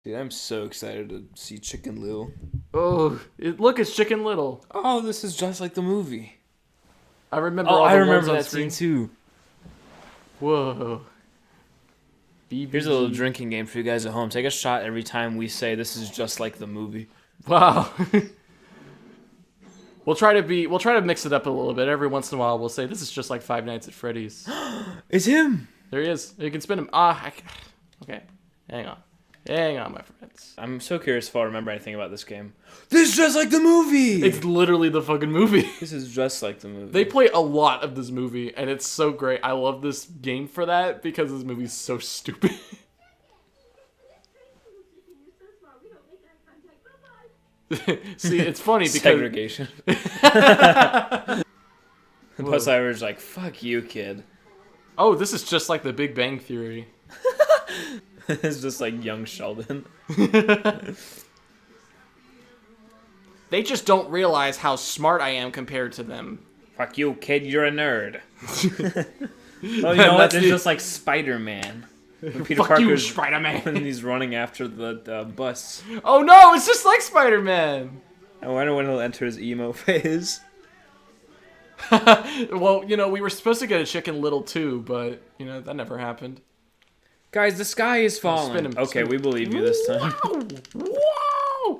Dude, I'm so excited to see Chicken Little. Oh, look, it's Chicken Little. Oh, this is just like the movie. I remember Oh, all I the remember ones on that screen. scene too. Whoa. Here's a little BBG. drinking game for you guys at home. Take a shot every time we say this is just like the movie. Wow. We'll try to mix it up a little bit. Every once in a while, we'll say this is just like Five Nights at Freddy's. It's him. There he is. You can spin him. Okay. Hang on, my friends. I'm so curious if I'll remember anything about this game. This is just like the movie. It's literally the fucking movie. This is just like the movie. They play a lot of this movie, and it's so great. I love this game for that because this movie's so stupid. See, it's funny because segregation. Plus, I was like, "Fuck you, kid." oh, this is just like The Big Bang Theory. It's just like young Sheldon. They just don't realize how smart I am compared to them. Fuck you, kid. You're a nerd. Oh, you know what? It's just like Spider-Man. When Peter Fuck you, Parker's Spider-Man. when he's running after the bus. Oh no, it's just like Spider-Man. I wonder when he'll enter his emo phase. Well, we were supposed to get a Chicken Little too, but that never happened. Guys, the sky is Spin falling. him, Okay, spin him. we believe you this time. Wow!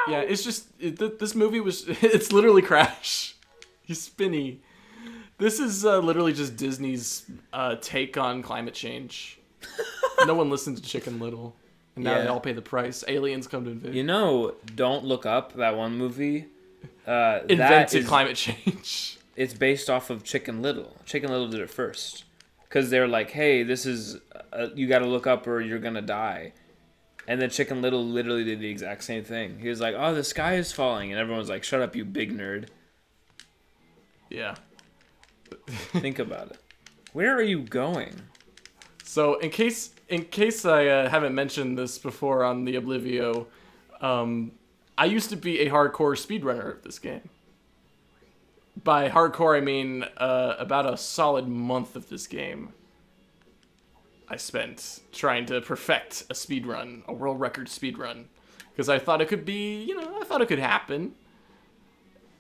Yeah, it's just this movie it's literally Crash. He's spinny. This is literally just Disney's take on climate change. No one listened to Chicken Little, and now they all pay the price. Aliens come to invade. Don't Look Up, that one movie. Invented climate change. It's based off of Chicken Little. Chicken Little did it first. Because they're like, hey, this is, you gotta look up or you're gonna die. And then Chicken Little literally did the exact same thing. He was like, oh, the sky is falling. And everyone's like, shut up, you big nerd. Yeah. Think about it. Where are you going? So in case I haven't mentioned this before on the Oblivio, I used to be a hardcore speedrunner of this game. By hardcore, I mean about a solid month of this game I spent trying to perfect a speedrun, a world record speedrun. Because I thought it could be, I thought it could happen.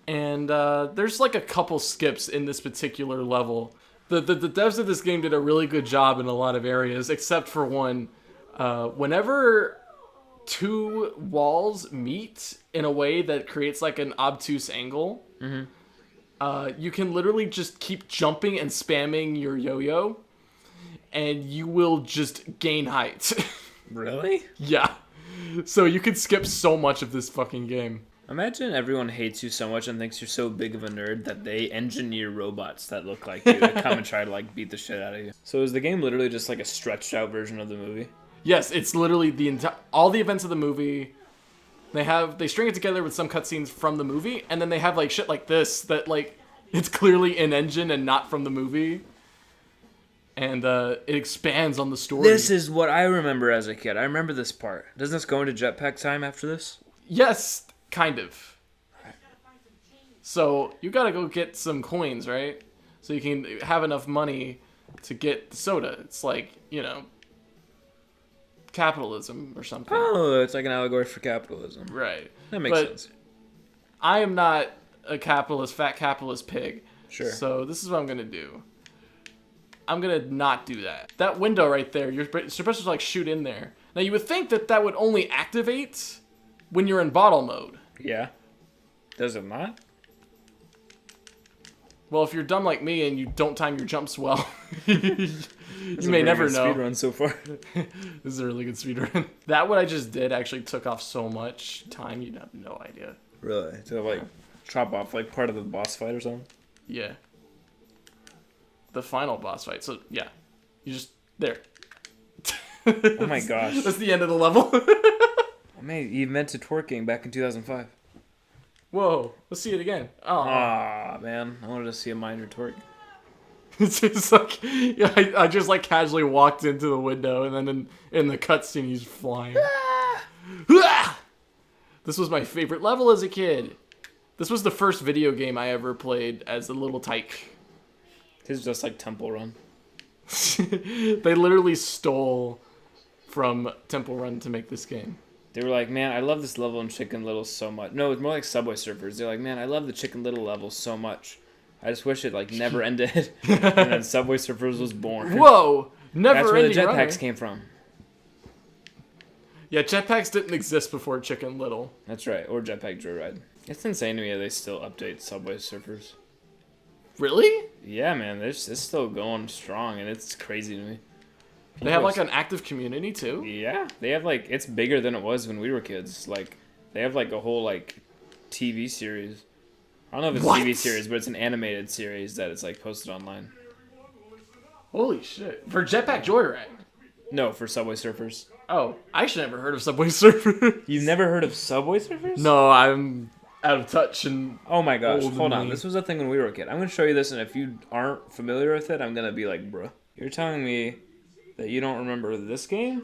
And there's like a couple skips in this particular level. The devs of this game did a really good job in a lot of areas, except for one. Whenever two walls meet in a way that creates like an obtuse angle, you can literally just keep jumping and spamming your yo-yo, and you will just gain height. Really? Yeah. So you can skip so much of this fucking game. Imagine everyone hates you so much and thinks you're so big of a nerd that they engineer robots that look like you to come and try to like beat the shit out of you. So is the game literally just like a stretched out version of the movie? Yes, it's literally all the events of the movie. They string it together with some cutscenes from the movie, and then they have like shit like this that like it's clearly in engine and not from the movie. And it expands on the story. This is what I remember as a kid. I remember this part. Doesn't this go into jetpack time after this? Yes, kind of. So you gotta go get some coins, right? So you can have enough money to get the soda. It's like, capitalism or something. Oh, it's like an allegory for capitalism. Right. That makes sense. I am not a fat capitalist pig. Sure. So this is what I'm gonna do. I'm gonna not do that. That window right there, you're supposed to like shoot in there. Now you would think that would only activate when you're in bottle mode. Yeah. Does it not? Well, if you're dumb like me and you don't time your jumps well, you may never know. Speedrun so far. This is a really good speedrun. That what I just did actually took off so much time, you'd have no idea. Really? To like chop off like part of the boss fight or something? Yeah. The final boss fight. So yeah, you just there. Oh my gosh. That's the end of the level. Oh, man, you invented twerking back in 2005. Whoa, let's see it again. Oh, Ah, man, I wanted to see a minor twerk. it's just like I just like casually walked into the window, and then in the cutscene he's flying. This was my favorite level as a kid. This was the first video game I ever played as a little tyke. This is just like Temple Run. They literally stole from Temple Run to make this game. They were like, man, I love this level in Chicken Little so much. No, it's more like Subway Surfers. They're like, man, I love the Chicken Little level so much. I just wish it like never ended. And then Subway Surfers was born. Whoa! Never That's where the ending jetpacks runner. came from. Yeah, jetpacks didn't exist before Chicken Little. That's right, or Jetpack Joyride. It's insane to me that they still update Subway Surfers. Really? Yeah, man, it's still going strong, and it's crazy to me. They have like an active community too? Yeah, they have like, it's bigger than it was when we were kids. Like, they have like a whole like TV series. I don't know if it's What? a TV series, but it's an animated series that it's like posted online. Holy shit. For Jetpack Joyride? No, for Subway Surfers. Oh, I actually never heard of Subway Surfers. You've never heard of Subway Surfers? No, I'm out of touch and... Oh my gosh, Old hold on. me. This was a thing when we were a kid. I'm going to show you this, and if you aren't familiar with it, I'm going to be like, bruh. You're telling me that you don't remember this game?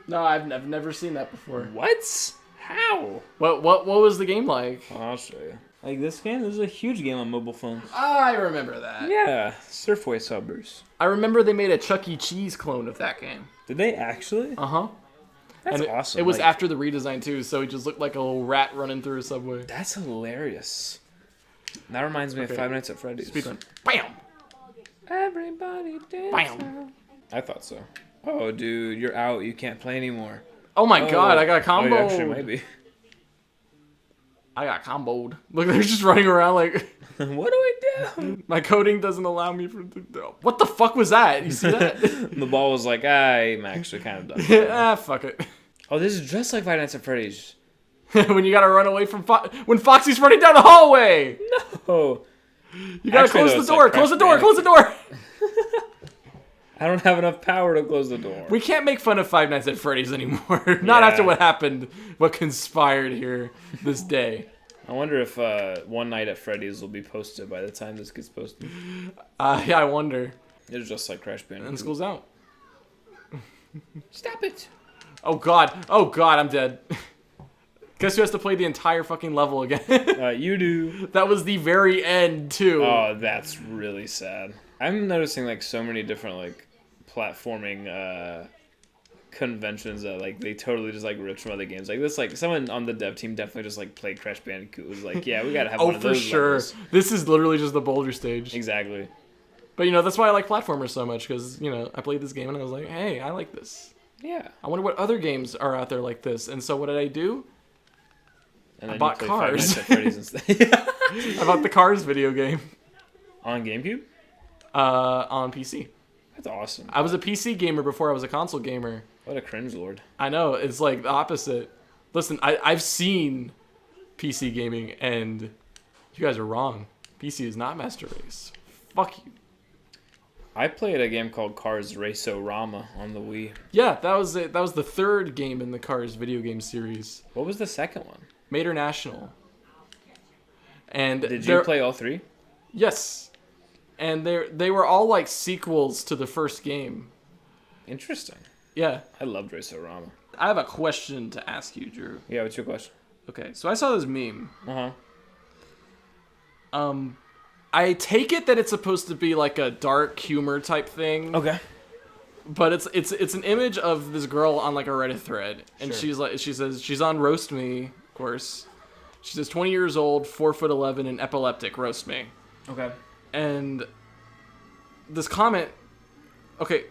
No, I've never seen that before. What? How? What was the game like? Oh, I'll show you. Like this game? This is a huge game on mobile phones. I remember that. Yeah, Surfway Subbers. I remember they made a Chuck E. Cheese clone of that game. Did they actually? Uh-huh. That's And awesome. It was like, after the redesign too, so he just looked like a little rat running through a subway. That's hilarious. That reminds me of Five Nights at Freddy's. Speedrun. Bam! Everybody dance. Bam! I thought so. Oh, dude, you're out. You can't play anymore. Oh my god, I got a Oh, you combo. actually might be. I got comboed. Look, they're just running around like... What do I do? My coding doesn't allow me for... What the fuck was that? You see that? The ball was like, I'm actually kind of done. Ah, fuck it. Oh, this is just like Five Nights at Freddy's. When you gotta run away from... when Foxy's running down the hallway! Oh, You gotta Actually, close though, the it's door, like close the Crash door, close the door! I don't have enough power to close the door. We can't make fun of Five Nights at Freddy's anymore. Not Yeah. after what happened, what conspired here this day. I wonder if One Night at Freddy's will be posted by the time this gets posted. Yeah, I wonder. It's just like Crash Bandicoot. And school's out. Stop it. Oh god, I'm dead. Guess who has to play the entire fucking level again? You do. That was the very end, too. Oh, that's really sad. I'm noticing like so many different like platforming conventions that like they totally just like ripped from other games. Like this, like someone on the dev team definitely just like played Crash Bandicoot. Was like, yeah, we gotta have one Oh, of for those. sure. levels. This is literally just the boulder stage. Exactly. But, you know, that's why I like platformers so much, because, you know, I played this game and I was like, hey, I like this. Yeah. I wonder what other games are out there like this. And so what did I do? And then bought you play Five Cars. Nights at Freddy's instead. I bought the Cars video game On GameCube. on PC. That's awesome. I was a PC gamer before I was a console gamer. What a cringe lord. I know, it's like the opposite. Listen, I've seen PC gaming, and you guys are wrong. PC is not Master Race. Fuck you. I played a game called Cars Race-O-Rama on the Wii. Yeah, that was it. That was the third game in the Cars video game series. What was the second one? Mater National. And Did you play all three? Yes. And they were all like sequels to the first game. Interesting. Yeah. I loved Race-O-Rama. I have a question to ask you, Drew. Yeah, what's your question? Okay, so I saw this meme. Uh-huh. I take it that it's supposed to be like a dark humor type thing. Okay. But it's an image of this girl on like a Reddit thread, and Sure. she says she's on Roast Me, of course. She says 20 years old, 4'11", and epileptic. Roast me. Okay. And this comment, okay,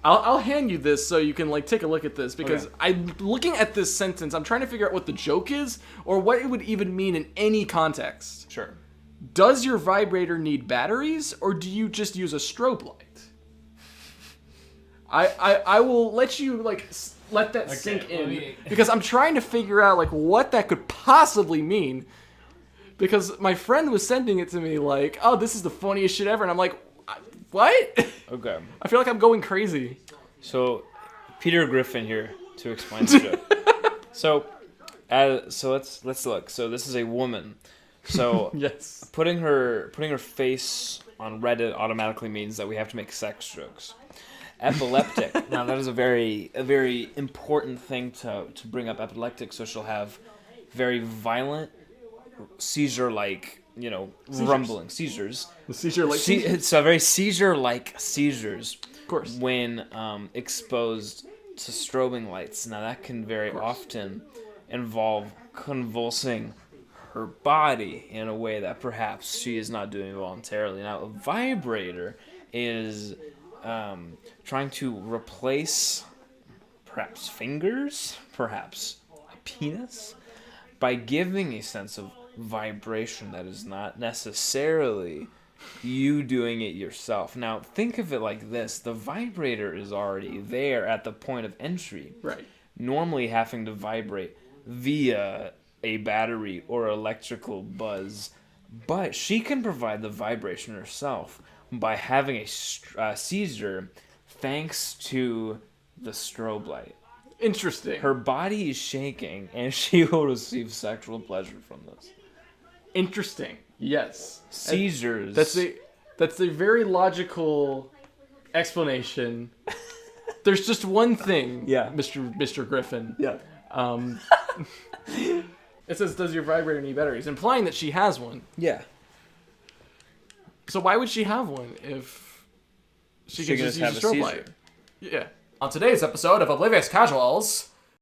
I'll hand you this so you can like take a look at this, because Okay. I'm looking at this sentence. I'm trying to figure out what the joke is or what it would even mean in any context. Sure. Does your vibrator need batteries, or do you just use a strobe light? I will let you like let that sink let in, me- because I'm trying to figure out like what that could possibly mean, because my friend was sending it to me like, oh, this is the funniest shit ever, and I'm like, what? Okay. I feel like I'm going crazy. So, Peter Griffin here to explain the joke. So let's look. So this is a woman. So Yes. putting her face on Reddit automatically means that we have to make sex jokes. Epileptic. Now that is a very important thing to bring up. Epileptic. So she'll have very violent seizure-like, rumbling seizures. The seizure like It's a very seizure-like seizures course. when exposed to strobing lights. Now, that can very often involve convulsing her body in a way that perhaps she is not doing voluntarily. Now, a vibrator is trying to replace perhaps fingers, perhaps a penis, by giving a sense of vibration that is not necessarily you doing it yourself. Now, think of it like this. The vibrator is already there at the point of entry. Right. Normally having to vibrate via a battery or electrical buzz. But she can provide the vibration herself by having a seizure thanks to the strobe light. Interesting. Her body is shaking, and she will receive sexual pleasure from this. Interesting. Yes. Seizures. That's a very logical explanation. There's just one thing, Mr. Griffin. Yeah. It says, does your vibrator need batteries? Implying that she has one. Yeah. So why would she have one if she could just use a strobe light? Yeah. On today's episode of Oblivious Casuals...